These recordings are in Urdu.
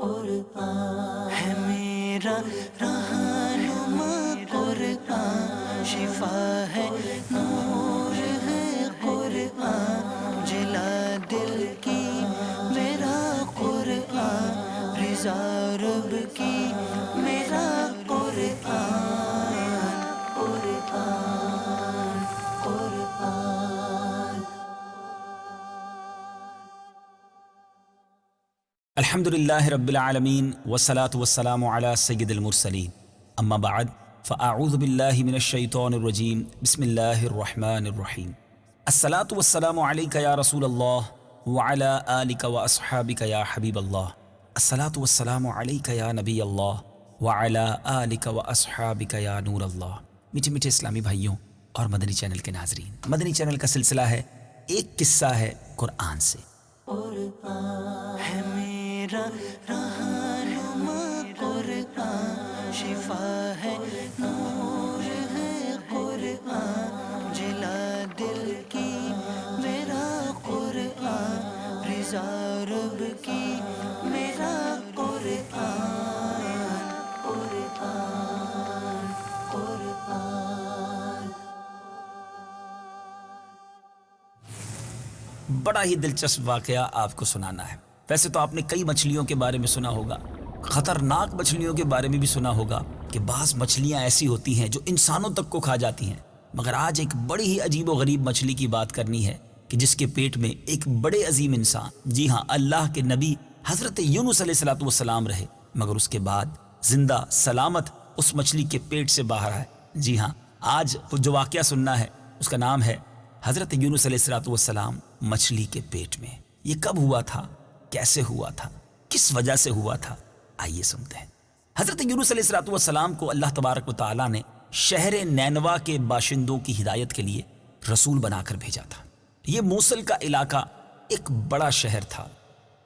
قرآن ہے میرا رہنما، قرآن شفا ہے، نور ہے قرآن، جلا دل کی میرا قرآن، رضا رب کی میرا قرآن، قرآن قرآن۔ الحمدللہ رب العالمین والصلاة والسلام علی سید المرسلین، اما بعد فاعوذ باللہ من الشیطان الرجیم، بسم اللہ الرحمن الرحیم۔ الصلاة والسلام علیک یا رسول اللہ وعلی آلک واصحابک یا حبیب اللہ، الصلاة والسلام علیک یا نبی اللہ وعلی آلک واصحابک یا نور اللہ۔ میٹھے میٹھے اسلامی بھائیوں اور مدنی چینل کے ناظرین، مدنی چینل کا سلسلہ ہے ایک قصہ ہے قرآن سے۔ قرآن ہے میرا رہنما، قرآن شفا ہے، نور ہے قرآن، جلا دل کی میرا قرآن، رضا رب کی میرا قرآن، قرآن قرآن۔ بڑا ہی دلچسپ واقعہ آپ کو سنانا ہے۔ ویسے تو آپ نے کئی مچھلیوں کے بارے میں سنا ہوگا، خطرناک مچھلیوں کے بارے میں بھی سنا ہوگا کہ بعض مچھلیاں ایسی ہوتی ہیں جو انسانوں تک کو کھا جاتی ہیں، مگر آج ایک بڑی ہی عجیب و غریب مچھلی کی بات کرنی ہے کہ جس کے پیٹ میں ایک بڑے عظیم انسان، جی ہاں اللہ کے نبی حضرت یونس علیہ السلام رہے، مگر اس کے بعد زندہ سلامت اس مچھلی کے پیٹ سے باہر آئے۔ جی ہاں، آج جو واقعہ سننا ہے اس کا نام ہے حضرت یونس علیہ السلام مچھلی کے پیٹ میں۔ یہ کب ہوا تھا، کیسے ہوا تھا، کس وجہ سے ہوا تھا، آئیے سنتے ہیں۔ حضرت یونس علیہ السلام کو اللہ تبارک و تعالیٰ نے شہر نینوا کے باشندوں کی ہدایت کے لیے رسول بنا کر بھیجا تھا۔ یہ موصل کا علاقہ ایک بڑا شہر تھا،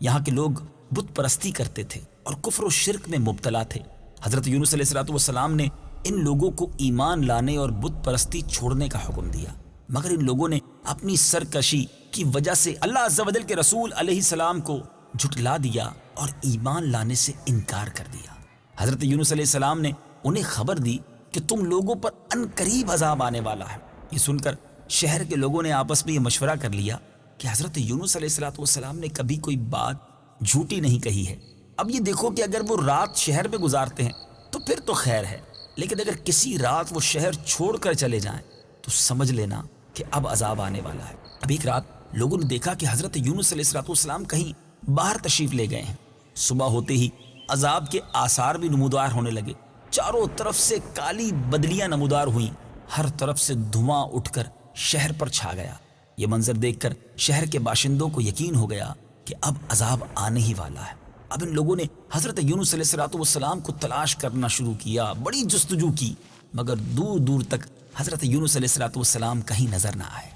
یہاں کے لوگ بت پرستی کرتے تھے اور کفر و شرک میں مبتلا تھے۔ حضرت یونس علیہ السلام نے ان لوگوں کو ایمان لانے اور بت پرستی چھوڑنے کا حکم دیا، مگر ان لوگوں نے اپنی سرکشی کی وجہ سے اللہ عز و جل کے رسول علیہ السلام کو جھٹلا دیا اور ایمان لانے سے انکار کر دیا۔ حضرت یونس علیہ السلام نے انہیں خبر دی کہ تم لوگوں پر ان قریب عذاب آنے والا ہے۔ یہ سن کر شہر کے لوگوں نے آپس میں یہ مشورہ کر لیا کہ حضرت یونس علیہ السلام نے کبھی کوئی بات جھوٹی نہیں کہی ہے، اب یہ دیکھو کہ اگر وہ رات شہر میں گزارتے ہیں تو پھر تو خیر ہے، لیکن اگر کسی رات وہ شہر چھوڑ کر چلے جائیں تو سمجھ لینا کہ اب عذاب آنے والا ہے۔ اب ایک رات لوگوں نے دیکھا کہ حضرت یونس علیہ السلام کہیں باہر تشریف لے گئے ہیں۔ صبح ہوتے ہی عذاب کے آثار بھی نمودار ہونے لگے، چاروں طرف سے کالی بدلیاں نمودار ہوئیں، ہر طرف سے دھواں اٹھ کر شہر پر چھا گیا۔ یہ منظر دیکھ کر شہر کے باشندوں کو یقین ہو گیا کہ اب عذاب آنے ہی والا ہے۔ اب ان لوگوں نے حضرت یونس علیہ السلام کو تلاش کرنا شروع کیا، بڑی جستجو کی، مگر دور دور تک حضرت یونس علیہ السلام کہیں نظر نہ آئے۔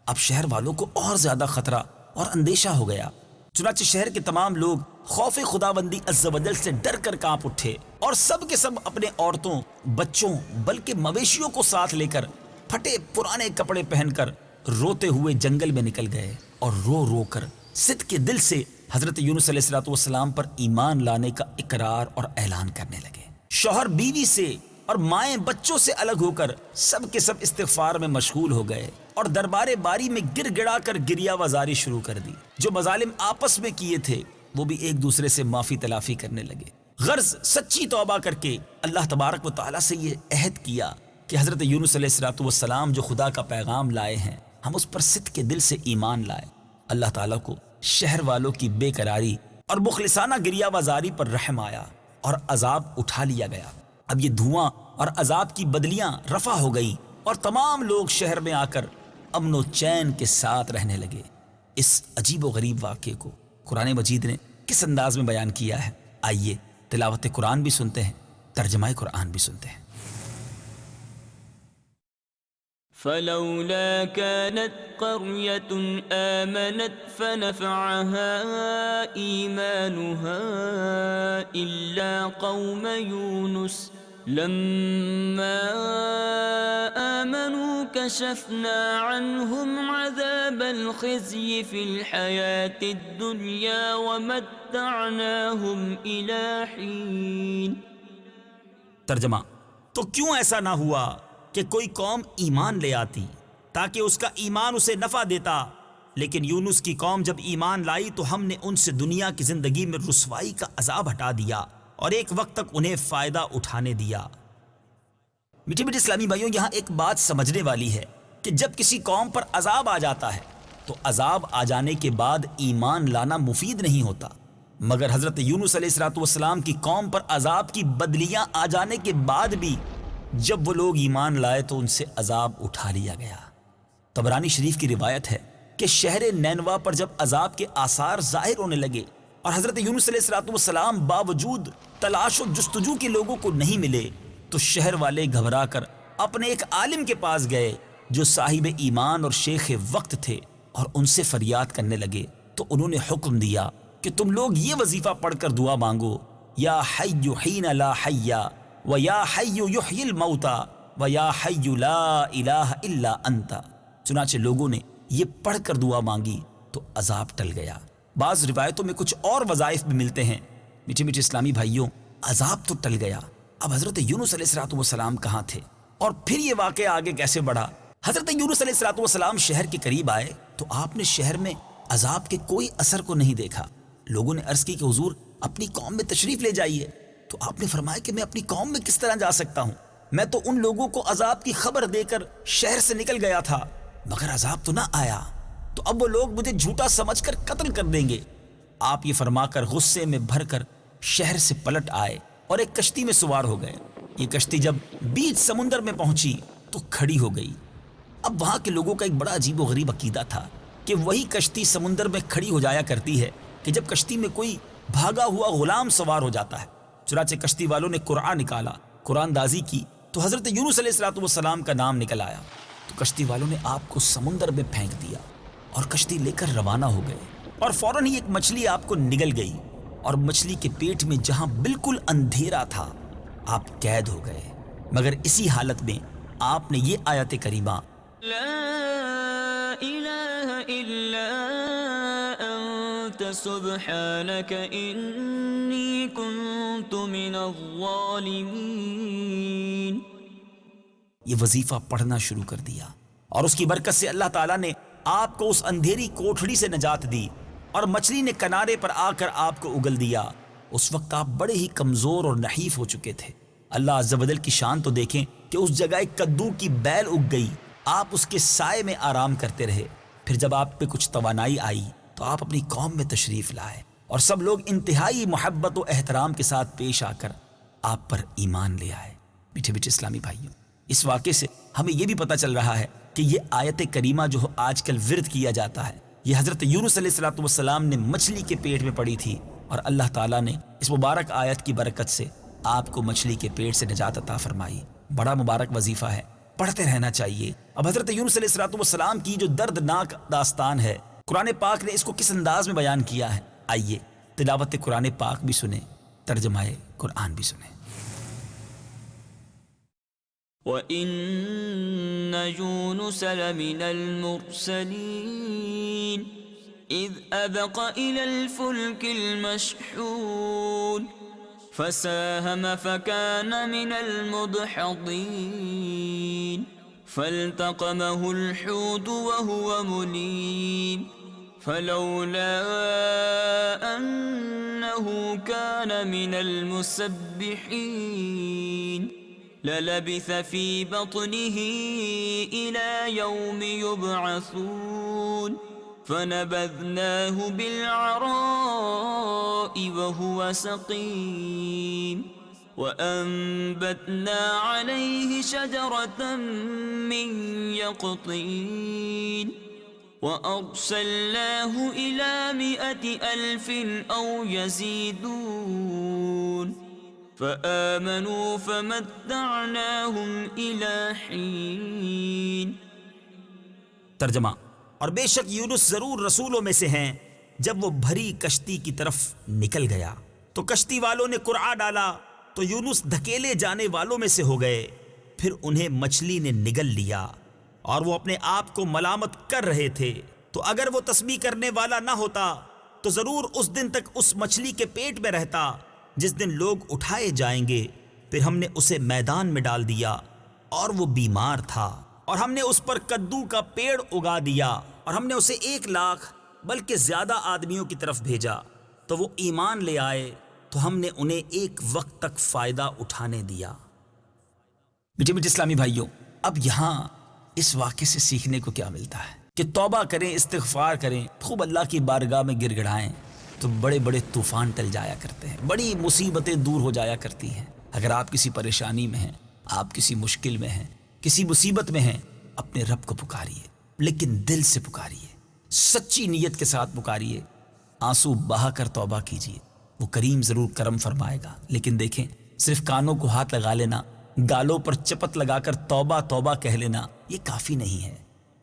اب شہر والوں کو اور زیادہ خطرہ اور اندیشہ ہو گیا، چنانچہ شہر کے تمام لوگ خوف خداوندی عز و جل سے ڈر کر کانپ اٹھے اور سب کے سب اپنے عورتوں، بچوں بلکہ مویشیوں کو ساتھ لے کر پھٹے پرانے کپڑے پہن کر روتے ہوئے جنگل میں نکل گئے اور رو رو کر صدق کے دل سے حضرت یونس علیہ السلام پر ایمان لانے کا اقرار اور اعلان کرنے لگے۔ شوہر بیوی سے اور مائیں بچوں سے الگ ہو کر سب کے سب استغفار میں مشغول ہو گئے اور دربار باری میں گر گڑا کر گریہ وزاری شروع کر دی۔ جو مظالم آپس میں کیے تھے وہ بھی ایک دوسرے سے معافی تلافی کرنے لگے، غرض سچی توبہ کر کے اللہ تبارک و تعالیٰ سے یہ عہد کیا کہ حضرت یونس علیہ السلام جو خدا کا پیغام لائے ہیں ہم اس پر صدق کے دل سے ایمان لائے۔ اللہ تعالیٰ کو شہر والوں کی بے قراری اور مخلصانہ گریہ وزاری پر رحم آیا اور عذاب اٹھا لیا گیا۔ اب یہ دھواں اور عذاب کی بدلیاں رفع ہو گئی اور تمام لوگ شہر میں آ کر امن و چین کے ساتھ رہنے لگے۔ اس عجیب و غریب واقعے کو قرآن مجید نے کس انداز میں بیان کیا ہے، آئیے تلاوت قرآن بھی سنتے ہیں، ترجمہ قرآن بھی سنتے ہیں۔ فلولا كانت قرية آمنت فنفعها إيمانها إلا قوم يونس لما آمنوا كشفنا عنهم عذاب الخزي في الحياة الدنيا ومتعناهم إلى حين. ترجمہ: تو کیوں ایسا نہ ہوا کہ کوئی قوم ایمان لے آتی تاکہ اس کا ایمان اسے نفع دیتا، لیکن یونس کی قوم جب ایمان لائی تو ہم نے ان سے دنیا کی زندگی میں رسوائی کا عذاب ہٹا دیا اور ایک وقت تک انہیں فائدہ اٹھانے دیا. میٹھے میٹھے اسلامی بھائیوں، یہاں ایک بات سمجھنے والی ہے کہ جب کسی قوم پر عذاب آ جاتا ہے تو عذاب آ جانے کے بعد ایمان لانا مفید نہیں ہوتا، مگر حضرت یونس علیہ السلام کی قوم پر عذاب کی بدلیاں آ جانے کے بعد بھی جب وہ لوگ ایمان لائے تو ان سے عذاب اٹھا لیا گیا. طبرانی شریف کی روایت ہے کہ شہر نینوا پر جب عذاب کے آثار ظاہر ہونے لگے اور حضرت یونس علیہ السلام باوجود تلاش و جستجو کے لوگوں کو نہیں ملے تو شہر والے گھبرا کر اپنے ایک عالم کے پاس گئے جو صاحب ایمان اور شیخ وقت تھے اور ان سے فریاد کرنے لگے. تو انہوں نے حکم دیا کہ تم لوگ یہ وظیفہ پڑھ کر دعا مانگو: یا حی حین لا حی و یا حی یحیی الموتى و یا حی لا الہ الا انت. چنانچہ لوگوں نے یہ پڑھ کر دعا مانگی تو عذاب ٹل گیا. بعض روایتوں میں کچھ اور وظائف بھی ملتے ہیں. میٹھے میٹھے اسلامی بھائیوں، عذاب تو ٹل گیا، اب حضرت یونس علیہ السلام کہاں تھے اور پھر یہ واقعہ آگے کیسے بڑھا؟ حضرت یونس علیہ السلام شہر کے قریب آئے تو آپ نے شہر میں عذاب کے کوئی اثر کو نہیں دیکھا. لوگوں نے عرض کی کہ حضور اپنی قوم میں تشریف لے جائیے. تو آپ نے فرمایا کہ میں اپنی قوم میں کس طرح جا سکتا ہوں؟ میں تو ان لوگوں کو عذاب کی خبر دے کر شہر سے نکل گیا تھا مگر عذاب تو نہ آیا، تو اب وہ لوگ مجھے جھوٹا سمجھ کر قتل کر دیں گے. آپ یہ فرما کر غصے میں بھر کر شہر سے پلٹ آئے اور ایک کشتی میں سوار ہو گئے. یہ کشتی جب بیچ سمندر میں پہنچی تو کھڑی ہو گئی. اب وہاں کے لوگوں کا ایک بڑا عجیب و غریب عقیدہ تھا کہ وہی کشتی سمندر میں کھڑی ہو جایا کرتی ہے کہ جب کشتی میں کوئی بھاگا ہوا غلام سوار ہو جاتا ہے. چنانچہ کشتی والوں نے قرآن نکالا، قرآن دازی کی تو حضرت یونس علیہ السلام کا نام نکل آیا. تو کشتی والوں نے آپ کو سمندر میں پھینک دیا اور کشتی لے کر روانہ ہو گئے، اور فوراً ہی ایک مچھلی آپ کو نگل گئی اور مچھلی کے پیٹ میں جہاں بالکل اندھیرا تھا آپ قید ہو گئے. مگر اسی حالت میں آپ نے یہ آیت کریمہ لا الہ الا انت سبحانک انی کنت من الظالمین یہ وظیفہ پڑھنا شروع کر دیا، اور اس کی برکت سے اللہ تعالیٰ نے آپ کو اس اندھیری کوٹھڑی سے نجات دی اور مچھلی نے کنارے پر آ کر آپ کو اگل دیا. اس وقت آپ بڑے ہی کمزور اور نحیف ہو چکے تھے. اللہ عز و جل کی شان تو دیکھیں کہ اس جگہ ایک کدو کی بیل اگ گئی، آپ اس کے سائے میں آرام کرتے رہے. پھر جب آپ پہ کچھ توانائی آئی تو آپ اپنی قوم میں تشریف لائے اور سب لوگ انتہائی محبت و احترام کے ساتھ پیش آ کر آپ پر ایمان لے آئے. میٹھے میٹھے اسلامی بھائیوں، اس واقعے سے ہمیں یہ بھی پتہ چل رہا ہے کہ یہ آیت کریمہ جو آج کل ورد کیا جاتا ہے یہ حضرت یونس علیہ السلام نے مچھلی کے پیٹ میں پڑی تھی، اور اللہ تعالیٰ نے اس مبارک آیت کی برکت سے آپ کو مچھلی کے پیٹ سے نجات عطا فرمائی. بڑا مبارک وظیفہ ہے، پڑھتے رہنا چاہیے. اب حضرت یونس علیہ السلام کی جو دردناک داستان ہے قرآن پاک نے اس کو کس انداز میں بیان کیا ہے، آئیے تلاوت قرآن پاک بھی سنیں، ترجمہ قرآن بھی سنیں. وَإِنَّ يُونُسَ لَمِنَ الْمُرْسَلِينَ إِذْ أَبَقَ إِلَى الْفُلْكِ الْمَشْحُونِ فَسَاهَمَ فَكَانَ مِنَ الْمُدْحَضِينَ فَالْتَقَمَهُ الْحُوتُ وَهُوَ مُلِيمٌ فَلَوْلَا أَنَّهُ كَانَ مِنَ الْمُسَبِّحِينَ لَلَبِثَ فِي بَطْنِهِ إِلَى يَوْمِ يُبْعَثُونَ فَنَبَذْنَاهُ بِالْعَرَاءِ وَهُوَ سَقِيمٌ وَأَنبَتْنَا عَلَيْهِ شَجَرَةً مِّن يَقْطِينٍ وَأَرْسَلْنَاهُ إِلَى 100,000 أَوْ يَزِيدُونَ فَآمَنُوا فَمَتَّعْنَاهُمْ إِلَى حِينٍ. ترجمہ: اور بے شک یونس ضرور رسولوں میں سے ہیں. جب وہ بھری کشتی کی طرف نکل گیا تو کشتی والوں نے قرعہ ڈالا تو یونس دھکیلے جانے والوں میں سے ہو گئے۔ پھر انہیں مچھلی نے نگل لیا اور وہ اپنے آپ کو ملامت کر رہے تھے۔ تو اگر وہ تسبیح کرنے والا نہ ہوتا تو ضرور اس دن تک اس مچھلی کے پیٹ میں رہتا جس دن لوگ اٹھائے جائیں گے۔ پھر ہم نے اسے میدان میں ڈال دیا اور وہ بیمار تھا، اور ہم نے اس پر کدو کا پیڑ اگا دیا، اور ہم نے اسے 1,00,000 بلکہ زیادہ آدمیوں کی طرف بھیجا، تو وہ ایمان لے آئے تو ہم نے انہیں ایک وقت تک فائدہ اٹھانے دیا۔ میٹھے میٹھے اسلامی بھائیوں، اب یہاں اس واقعے سے سیکھنے کو کیا ملتا ہے کہ توبہ کریں، استغفار کریں، خوب اللہ کی بارگاہ میں گر گڑائیں تو بڑے بڑے طوفان ٹل جایا کرتے ہیں، بڑی مصیبتیں دور ہو جایا کرتی ہیں۔ اگر آپ کسی پریشانی میں ہیں، آپ کسی مشکل میں ہیں، کسی مصیبت میں ہیں، اپنے رب کو پکاریے، لیکن دل سے پکاریے، سچی نیت کے ساتھ پکاریے، آنسو بہا کر توبہ کیجیے، وہ کریم ضرور کرم فرمائے گا۔ لیکن دیکھیں، صرف کانوں کو ہاتھ لگا لینا، گالوں پر چپت لگا کر توبہ توبہ کہہ لینا، یہ کافی نہیں ہے۔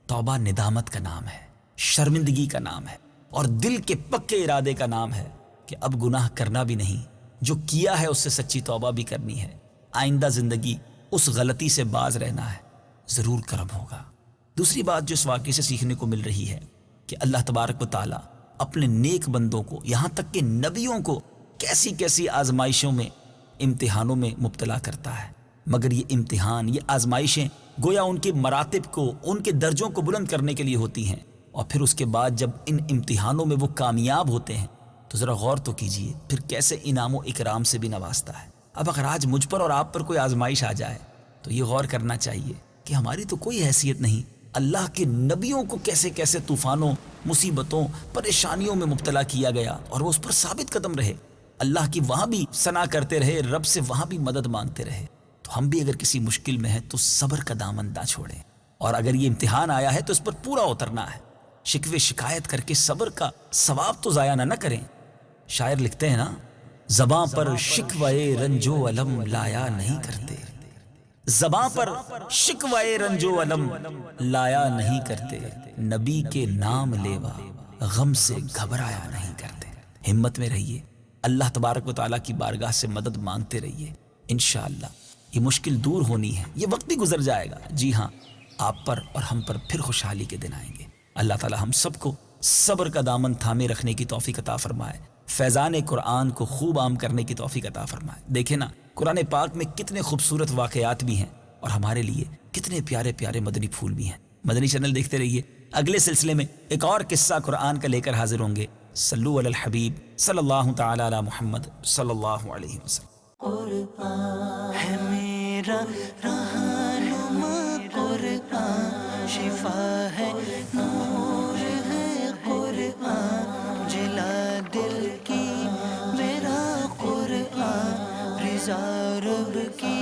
توبہ ندامت کا نام ہے، شرمندگی کا نام ہے، اور دل کے پکے ارادے کا نام ہے کہ اب گناہ کرنا بھی نہیں، جو کیا ہے اس سے سچی توبہ بھی کرنی ہے، آئندہ زندگی اس غلطی سے باز رہنا ہے، ضرور کرم ہوگا۔ دوسری بات جو اس واقعے سے سیکھنے کو مل رہی ہے کہ اللہ تبارک و تعالیٰ اپنے نیک بندوں کو، یہاں تک کہ نبیوں کو، کیسی کیسی آزمائشوں میں، امتحانوں میں مبتلا کرتا ہے، مگر یہ امتحان، یہ آزمائشیں گویا ان کے مراتب کو، ان کے درجوں کو بلند کرنے کے لیے ہوتی ہیں، اور پھر اس کے بعد جب ان امتحانوں میں وہ کامیاب ہوتے ہیں تو ذرا غور تو کیجئے پھر کیسے انعام و اکرام سے بھی نوازتا ہے۔ اب اگر آج مجھ پر اور آپ پر کوئی آزمائش آ جائے تو یہ غور کرنا چاہیے کہ ہماری تو کوئی حیثیت نہیں، اللہ کے نبیوں کو کیسے کیسے طوفانوں، مصیبتوں، پریشانیوں میں مبتلا کیا گیا اور وہ اس پر ثابت قدم رہے، اللہ کی وہاں بھی ثنا کرتے رہے، رب سے وہاں بھی مدد مانگتے رہے۔ تو ہم بھی اگر کسی مشکل میں ہیں تو صبر کا دامن نہ چھوڑیں، اور اگر یہ امتحان آیا ہے تو اس پر پورا اترنا ہے، شکوے شکایت کر کے صبر کا ثواب تو ضائع نہ کریں۔ شاعر لکھتے ہیں نا، زباں پر شکوے رنج و علم لایا نہیں کرتے، زباں پر شکوے رنج و علم لایا نہیں کرتے، نبی کے نام لیوا غم سے گھبرایا نہیں کرتے۔ ہمت میں رہیے، اللہ تبارک و تعالیٰ کی بارگاہ سے مدد مانگتے رہیے، انشاءاللہ یہ مشکل دور ہونی ہے، یہ وقت بھی گزر جائے گا۔ جی ہاں، آپ پر اور ہم پر پھر خوشحالی کے دن آئیں گے۔ اللہ تعالیٰ ہم سب کو صبر کا دامن تھامے رکھنے کی توفیق عطا فرمائے، فیضان قرآن کو خوب عام کرنے کی توفیق عطا فرمائے۔ دیکھیں نا، قرآن پاک میں کتنے خوبصورت واقعات بھی ہیں اور ہمارے لیے کتنے پیارے پیارے مدنی پھول بھی ہیں۔ مدنی چینل دیکھتے رہیے، اگلے سلسلے میں ایک اور قصہ قرآن کا لے کر حاضر ہوں گے۔ صلو علی الحبیب صلی اللہ تعالی علی محمد صلی اللہ علیہ وسلم۔ قرآن ہے میرا رہنما، قرآن شفا ہے، نور ہے قرآن، جلا دل کی میرا قرآن، رضا رب کی